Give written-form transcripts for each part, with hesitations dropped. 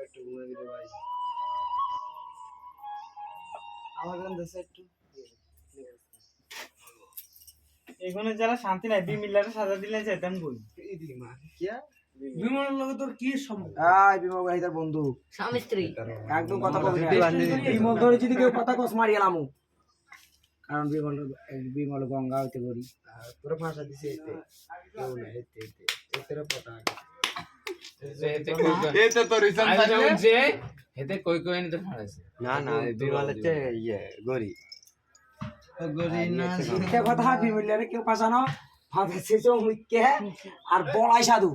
একটু ঘুমাই দিতে ভাই আমার গান দেশে একটু এখানে যারা শান্তি নাই বিমিল্লারে সাজা দিলে যেতাম কই ইদি মা কিয়া বিমলের লগে তোর কি সম্পর্ক বিমল ভাই তার বন্ধু স্বামী স্ত্রী একদম কথা বলবি না বিমল ধরে যদি কেউ কথা কস মারি এলামু কারণ বিমল গঙ্গা হইতে করি তোর ভাষা দিছে এতে কেউ না এতে এতের পটা এতে তো রিজন থাকে যে এতে কই কই নি তো ফাড়াছে না না বিমল হচ্ছে ইয়ে গরি গরি না সে কথা বিমলের কেউ পাছানো ভাবছে তো মুইকে আর বলাই সাধু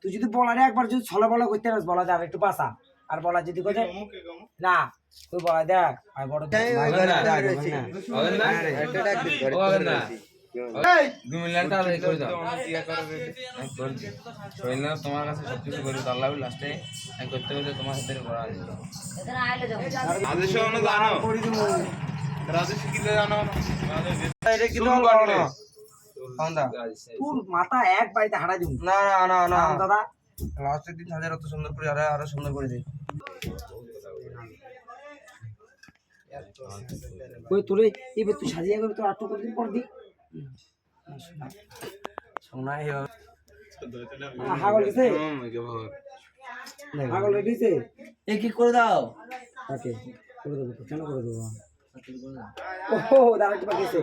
তুই যদি বলারে একবার যদি ছলা বলা করতে পারিস বলা যাবে একটু পাছা আর বলা যদি কই না তুই বলা দেখ আর বড় না এই বিমলটা আলাই করে দাও শৈলা তোমার কাছে সবকিছু করে আল্লাহ লাস্টে এক করতে হলে তোমার হাতে করা আছে এখানে আইলে যাও আদেশ অনু জানো করে দিমু রাজেশ কিলে জানো এটা কি দল করো না তোর মাথা এক বাইতে হাড়া দিমু না না না না দাদা লাস্টের দিন হাজার অত সুন্দর করে আরো সুন্দর করে দে কই তোরে এবে তুই সাজিয়া করে তো আটু করে দিন পর দি সোনা হে হাগল গেছে হাগল গেছে এ কি করে দাও ওকে করে দেব তো কেন করে দেব ও দাঁড়া কি গেছে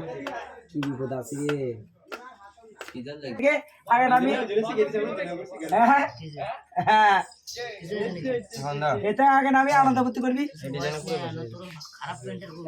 কি বিপদ আছে রে কি জান লাগে আগে আমি হ্যাঁ হ্যাঁ এটা আগে আমি আনন্দ করতে করবি খারাপ পেন্টার করব